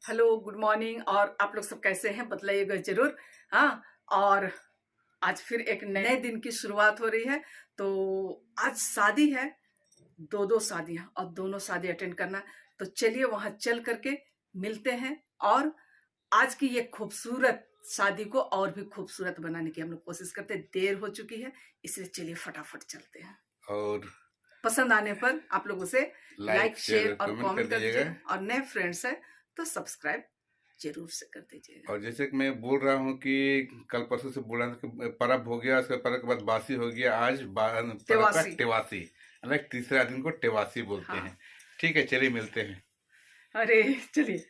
Hello, good morning. और आप लोग सब कैसे हैं बताइएगा जरूर। हाँ, और आज फिर एक नए दिन की शुरुआत हो रही है। तो आज शादी है, दो शादियां और दोनों शादी अटेंड करना। तो चलिए वहां चल करके मिलते हैं और आज की ये खूबसूरत शादी को और भी खूबसूरत बनाने की हम लोग कोशिश करते हैं। देर हो चुकी है, इसलिए चलिए फटाफट चलते हैं। और पसंद आने पर आप लोग उसे लाइक, शेयर और कमेंट कमेंट कर दीजिएगा। दीजिए और नए फ्रेंड्स है तो सब्सक्राइब जरूर से कर दीजिएगा। और जैसे कि मैं बोल रहा हूँ कि कल परसों से बोल रहा था कि पर्व हो गया, उसके पर्व के बाद बासी हो गया। आज पर्व का तेवासी। टेवासी, मतलब तीसरा दिन को टेवासी बोलते हाँ। हैं। ठीक है, चलिए मिलते हैं। अरे चलिए।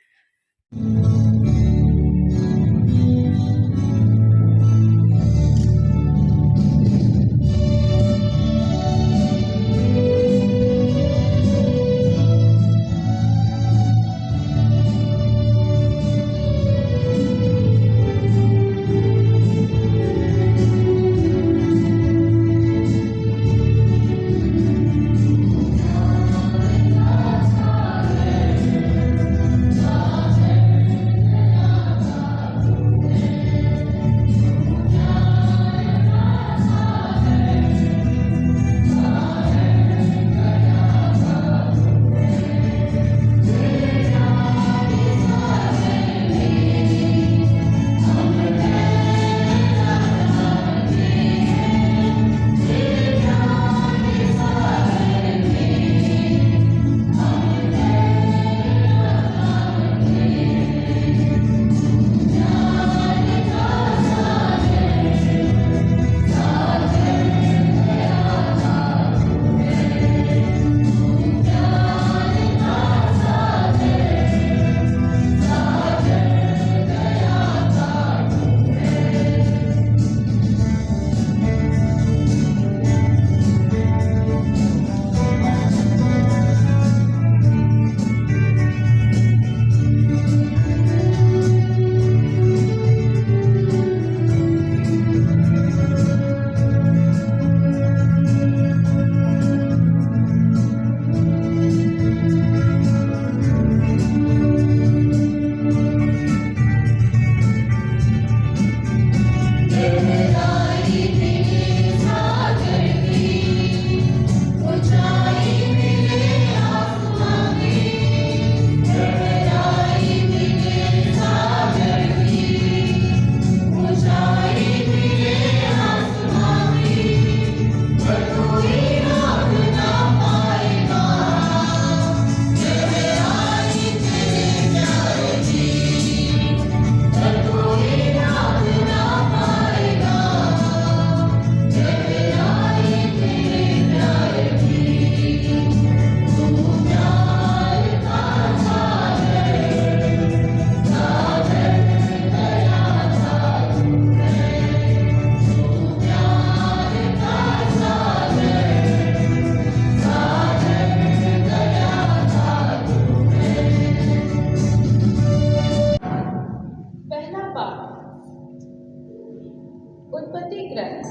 उत्पत्ति ग्रंथ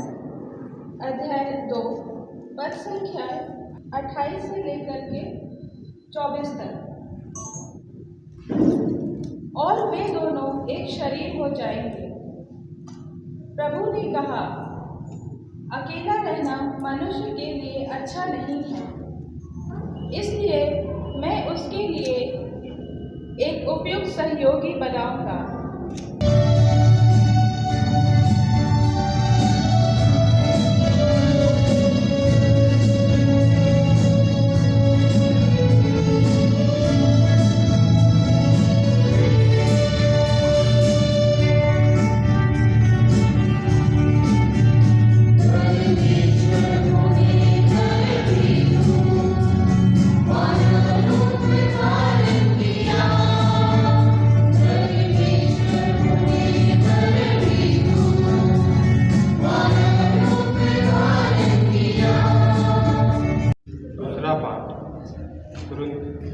अध्याय 2 पद संख्या 28 से लेकर के 24 तक। और वे दोनों एक शरीर हो जाएंगे। प्रभु ने कहा, अकेला रहना मनुष्य के लिए अच्छा नहीं है, इसलिए मैं उसके लिए एक उपयुक्त सहयोगी बनाऊंगा।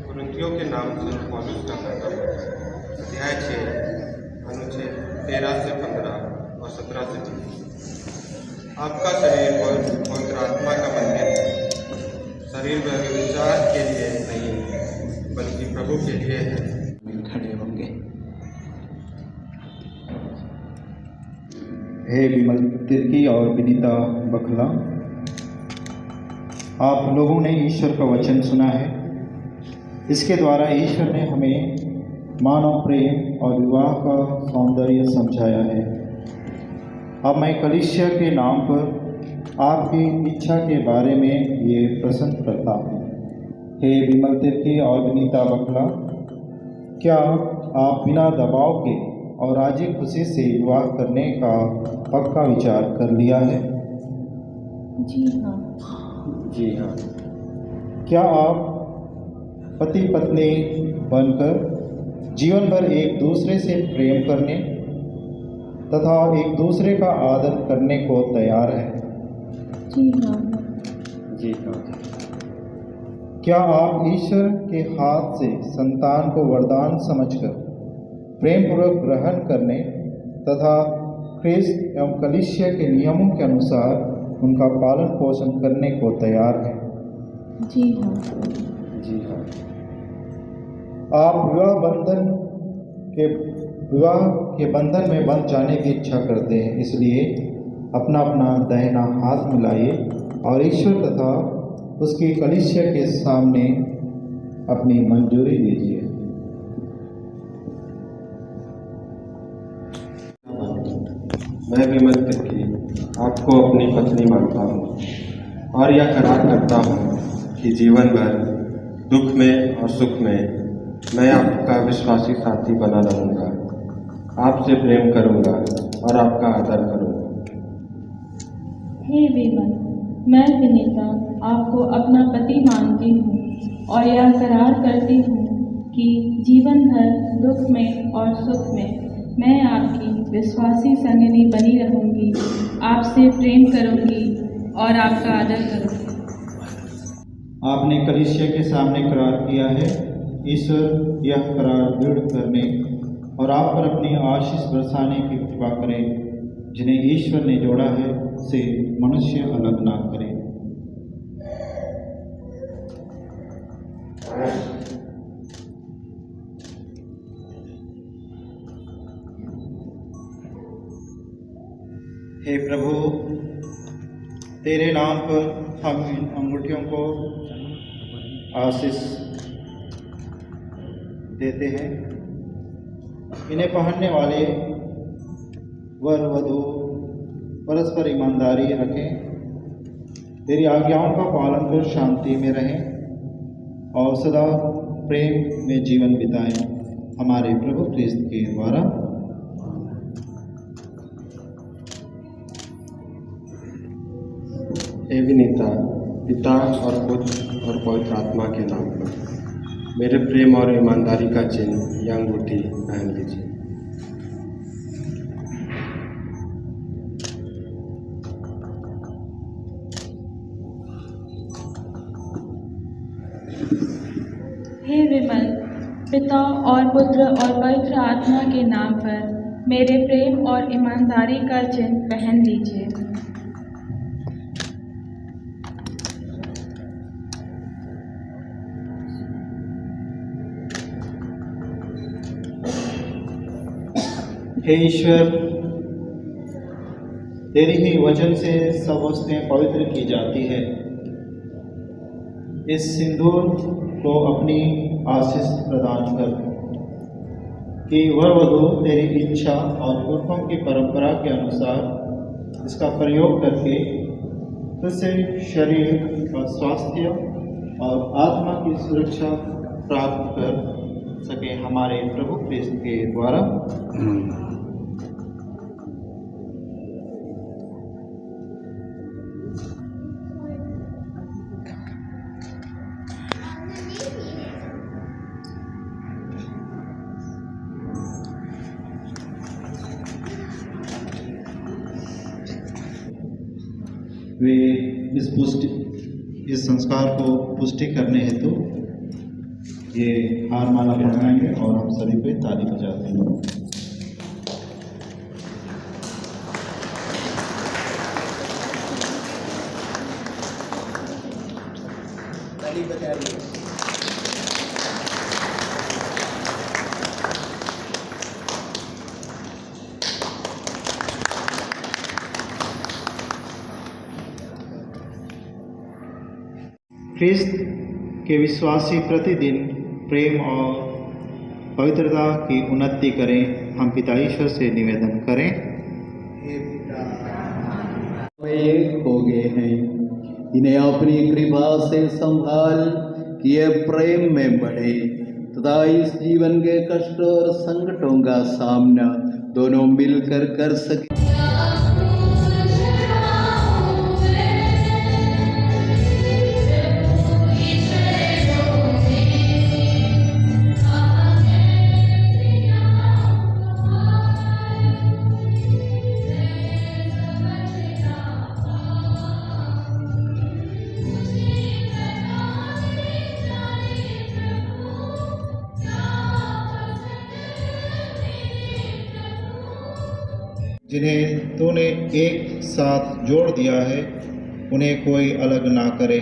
कुरिन्थियों के नाम से पौलुस का पत्र, अध्याय 6 अनुच्छेद 13 से 15 और 17 से 20। आपका शरीर पवित्र आत्मा का मंदिर है। शरीर व्यभिचार के लिए नहीं, बल्कि प्रभु के लिए है। खड़े होंगे। हे विमल तिर्की और विनीता बखला, आप लोगों ने ईश्वर का वचन सुना है। इसके द्वारा ईश्वर ने हमें मानव प्रेम और विवाह का सौंदर्य समझाया है। अब मैं कलीसिया के नाम पर आपकी इच्छा के बारे में ये प्रश्न करता हूँ। हे विमल तिर्की और विनीता बखला, क्या आप बिना दबाव के और राजी खुशी से विवाह करने का पक्का विचार कर लिया है? जी हाँ। जी हाँ। क्या आप पति पत्नी बनकर जीवन भर एक दूसरे से प्रेम करने तथा एक दूसरे का आदर करने को तैयार हैं? जी हाँ। जी हाँ। क्या आप ईश्वर के हाथ से संतान को वरदान समझकर प्रेम पूर्वक ग्रहण करने तथा ख्रिस्त एवं कलीसिया के नियमों के अनुसार उनका पालन पोषण करने को तैयार हैं? जी हाँ। जी हाँ। आप विवाह के बंधन में बंध जाने की इच्छा करते हैं, इसलिए अपना अपना दाहिना हाथ मिलाइए और ईश्वर तथा उसकी कलीसिया के सामने अपनी मंजूरी दीजिए। मैं विमल तिर्की आपको अपनी पत्नी मानता हूँ और यह करार करता हूँ कि जीवन भर दुख में और सुख में मैं आपका विश्वासी साथी बना रहूँगा, आपसे प्रेम करूँगा और आपका आदर करूँगा। हे विमल, मैं विनीता आपको अपना पति मानती हूँ और यह करार करती हूँ कि जीवन भर दुख में और सुख में मैं आपकी विश्वासी संगिनी बनी रहूँगी, आपसे प्रेम करूँगी और आपका आदर करूँगी। आपने कलीसिया के सामने करार किया है। ईश्वर यह करार दृढ़ करने और आप पर अपनी आशीष बरसाने की कृपा करे। जिन्हें ईश्वर ने जोड़ा है से मनुष्य अलग ना करे। हे प्रभु, तेरे नाम पर हम इन अंगूठियों को आशीष देते हैं। इन्हें पहनने वाले वर वधू परस्पर ईमानदारी रखें, तेरी आज्ञाओं का पालन कर शांति में रहें और सदा प्रेम में जीवन बिताएं, हमारे प्रभु क्रिस्त के द्वारा। हे विनीता, पिता और पुत्र और पवित्र आत्मा के नाम पर मेरे प्रेम और ईमानदारी का चिन्ह या अंगूठी पहन लीजिए। हे विमल, पिता और पुत्र और पवित्र आत्मा के नाम पर मेरे प्रेम और ईमानदारी का चिन्ह पहन लीजिए। हे ईश्वर, तेरी ही वचन से सब वस्तुएं पवित्र की जाती है। इस सिंदूर को अपनी आशीष प्रदान कर कि वर वधू तेरी इच्छा और पुरखों की परंपरा के अनुसार इसका प्रयोग करके तुझसे शरीर का स्वास्थ्य और आत्मा की सुरक्षा प्राप्त कर सके, हमारे प्रभु क्रिस्त के द्वारा। वे इस संस्कार को पुष्टि करने हेतु ये हार माला पहनाएंगे और हम सभी पे ताली बजाते हैं। ताली बजा रही है। ख्रिस्त के विश्वासी प्रतिदिन प्रेम और पवित्रता की उन्नति करें। हम पिता ईश्वर से निवेदन करें। एक हो गए हैं, इन्हें अपनी कृपा से संभाल कि ये प्रेम में बढ़े तथा इस जीवन के कष्ट और संकटों का सामना दोनों मिलकर कर सके। जिन्हें तूने एक साथ जोड़ दिया है, उन्हें कोई अलग ना करे।